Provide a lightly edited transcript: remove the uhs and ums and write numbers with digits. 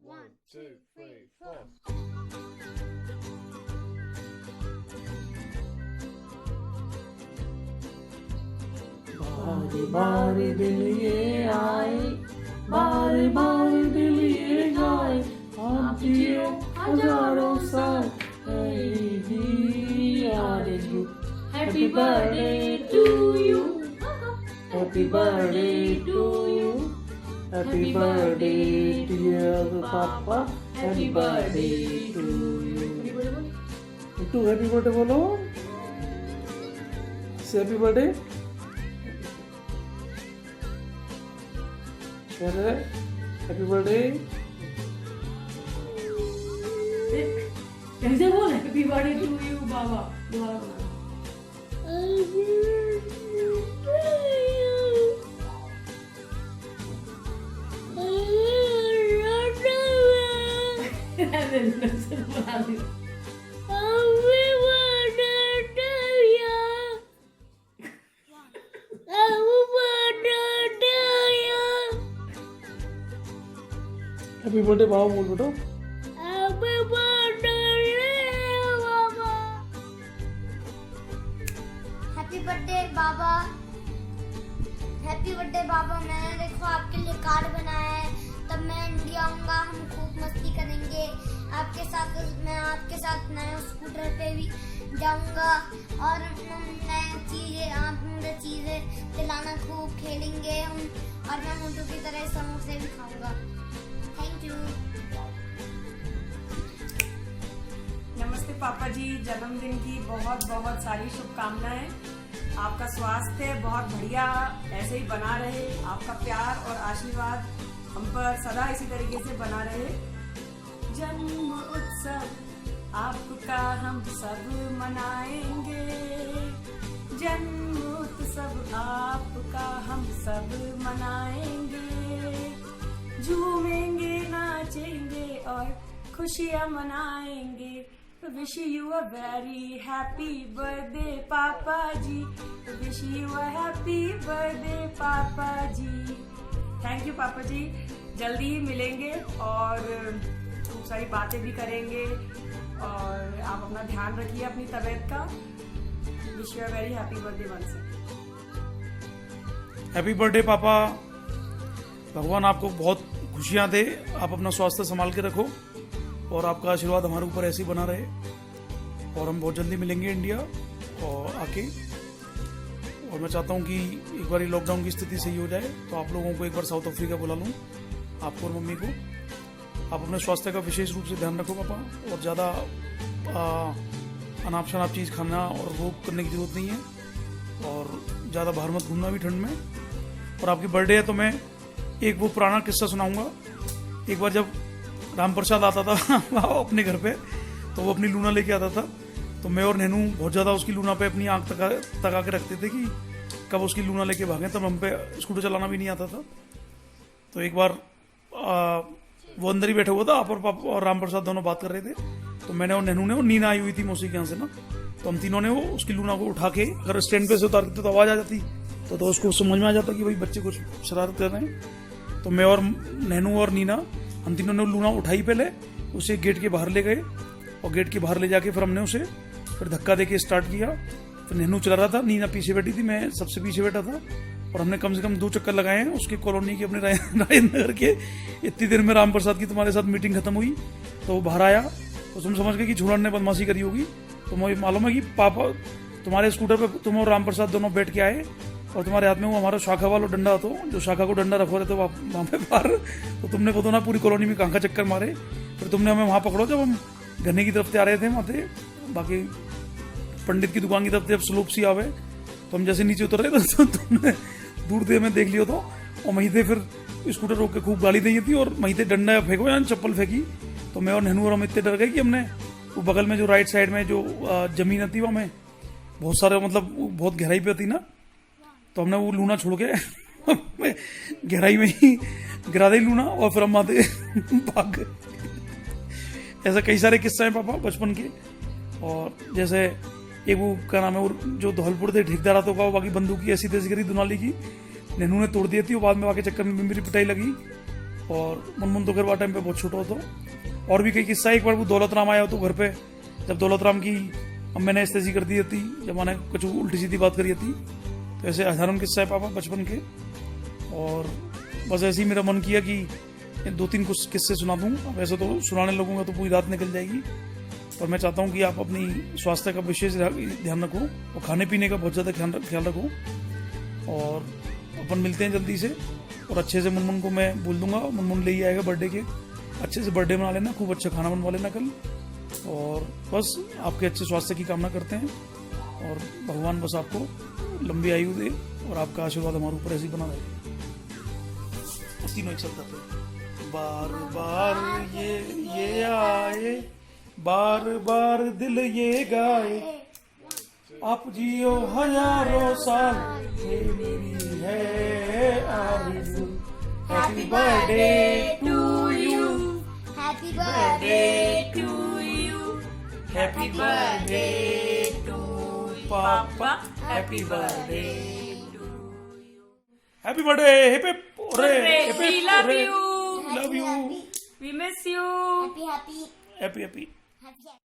One, two, three, four. बारी बारी दिल ये आए, बारी बारी दिल ये गाए, आप जियो हजारों साल, happy birthday to you, happy birthday to you, happy birthday dear papa, happy birthday to you. टू हैप्पी बर्थडे बोलो, हैप्पी बर्थडे। Happy birthday. कैसे बोल हैप्पी बर्थडे टू यू बाबा। हैप्पी बर्थडे बाबा बोल बेटा। हैप्पी बर्थडे बाबा, हैप्पी बर्थडे बाबा। मैंने देखो आपके लिए कार्ड बनाया है, तब मैं इंडिया आऊंगा, हम खूब मस्ती करेंगे आपके साथ। मैं आपके साथ नए स्कूटर पे भी जाऊंगा और नए चीजें, आप मुझे चीजें दिलाना, खूब खेलेंगे हम, और मैं मोटू की तरह समोसे भी खाऊंगा। Thank you. नमस्ते पापा जी, जन्मदिन की बहुत बहुत सारी शुभकामनाएं। आपका स्वास्थ्य बहुत बढ़िया ऐसे ही बना रहे, आपका प्यार और आशीर्वाद हम पर सदा इसी तरीके से बना रहे। जन्म उत्सव आपका हम सब मनाएंगे, जन्म उत्सव आपका हम सब मनाएंगे, झूमेंगे नाचेंगे और खुशियाँ मनाएंगे। Wish you a very happy birthday papa ji, wish you a happy birthday papa ji. Thank you पापा जी, जल्दी ही मिलेंगे और खूब सारी बातें भी करेंगे, और आप अपना ध्यान रखिए अपनी तबीयत का। Wish you a very happy birthday once. Happy birthday पापा। भगवान आपको बहुत खुशियां दे, आप अपना स्वास्थ्य संभाल के रखो और आपका आशीर्वाद हमारे ऊपर ऐसे ही बना रहे, और हम बहुत जल्दी मिलेंगे इंडिया और आके। और मैं चाहता हूँ कि एक बार लॉकडाउन की स्थिति सही हो जाए तो आप लोगों को एक बार साउथ अफ्रीका बुला लूँ, आपको और मम्मी को। आप अपने स्वास्थ्य का विशेष रूप से ध्यान रखो पापा, और ज़्यादा अनाप शनाप चीज़ खाना और रोक करने की जरूरत नहीं है, और ज़्यादा बाहर मत घूमना भी ठंड में। और आपकी बर्थडे है तो मैं एक वो पुराना किस्सा सुनाऊंगा। एक बार जब राम प्रसाद आता था अपने घर पे, तो वो अपनी लूना लेके आता था, तो मैं और नैनू बहुत ज़्यादा उसकी लूना पे अपनी आंख तका के रखते थे कि कब उसकी लूना लेके भागें, तब हम पे स्कूटर चलाना भी नहीं आता था। तो एक बार वो अंदर ही बैठा हुआ था, आप और पापा और राम प्रसाद दोनों बात कर रहे थे, तो मैंने और नैनू ने, वो नीना आई हुई थी मौसी के यहाँ से ना, तो हम तीनों ने वो उसकी लूना को उठा के अगर स्टैंड पे से उतारते तो आवाज़ आ जाती, तो उसको समझ में आ जाता कि भाई बच्चे कुछ शरारत कर रहे हैं। तो मैं और नैनू और नीना, हम तीनों ने लूना उठाई, पहले उसे गेट के बाहर ले गए, और गेट के बाहर ले जाके फिर हमने उसे फिर धक्का देके स्टार्ट किया। फिर नैनू चला रहा था, नीना पीछे बैठी थी, मैं सबसे पीछे बैठा था, और हमने कम से कम 2 चक्कर लगाए हैं उसकी कॉलोनी के, अपने राजेंद्र के। इतनी देर में राम प्रसाद की तुम्हारे साथ मीटिंग खत्म हुई, तो वो बाहर आया, तो तुम समझ गए कि झूलन ने बदमाशी करी होगी। तो मुझे मालूम है कि पापा तुम्हारे स्कूटर पर तुम और राम प्रसाद दोनों बैठ के आए, और तुम्हारे हाथ में वो हमारा शाखा वाला डंडा तो, जो शाखा को डंडा रखो रहे थे वहाँ पे बाहर, तो तुमने को तो ना पूरी कॉलोनी में कहाँ चक्कर मारे। फिर तुमने हमें वहाँ पकड़ो जब हम गन्ने की तरफ से आ रहे थे, वहाँ थे बाकी पंडित की दुकान की तरफ से जब स्लोप सी आवे, तो हम जैसे नीचे उतर रहे थे तो तुमने दूर देर में देख लियो तो, और वहीं से फिर स्कूटर रोक के खूब गाली दी थी, और वहीं से डंडा फेंको या चप्पल फेंकी। तो मैं और नैनू और हम इतने डर गए कि हमने वो बगल में जो राइट साइड में जो जमीन थी, वहाँ में बहुत सारे, मतलब बहुत गहराई पे थी ना, तो हमने वो लूना छोड़ के गहराई में ही गिरा दी लूना, और फिर हम आते भाग गए। ऐसा कई सारे किस्से हैं पापा बचपन के। और जैसे एक वो क्या नाम है, वो जो धौलपुर थे ठेकेदार तो का, बाकी बंदूक की ऐसी तेजी करी दुनाली की, नैनू ने तोड़ दी थी, वो बाद में आके चक्कर में मेरी पिटाई लगी। और मुनमुन तो खैर टाइम पे बहुत छोटा होता। और भी कई किस्सा। एक बार वो दौलत राम आया हो तो घर पे, जब दौलत राम की अम्मे ने ऐसी कर दी थी, जब मैंने कुछ उल्टी सीधी बात करी थी, तो ऐसे साधारण किस्सा है पापा बचपन के। और बस ऐसे ही मेरा मन किया कि 2-3 कुछ किस्से सुना दूँ। अब ऐसे तो सुनाने लगूंगा तो पूरी रात निकल जाएगी, पर मैं चाहता हूँ कि आप अपनी स्वास्थ्य का विशेष ध्यान रखो और खाने पीने का बहुत ज़्यादा ख्याल रखो। और अपन मिलते हैं जल्दी से, और अच्छे से मुनमुन को मैं बोल दूंगा, मुनमुन ले ही आएगा बर्थडे के। अच्छे से बर्थडे मना लेना, खूब अच्छा खाना बनवा लेना कल। और बस आपके अच्छे स्वास्थ्य की कामना करते हैं, और भगवान बस आपको लंबी आयु दे और आपका आशीर्वाद हमारे ऊपर ऐसे ही बना रहे। तीनों एक साथ करते हैं। बार बार ये आए, बार बार दिल ये गाए, आप जियो हजारों साल, ये मेरी है आरज़ू। Happy birthday to you, happy birthday to you, happy birthday to papa, happy birthday, happy birthday, hip hip hurray, hip We hip love hurray, you. Love you, We miss you. Happy happy happy happy. Happy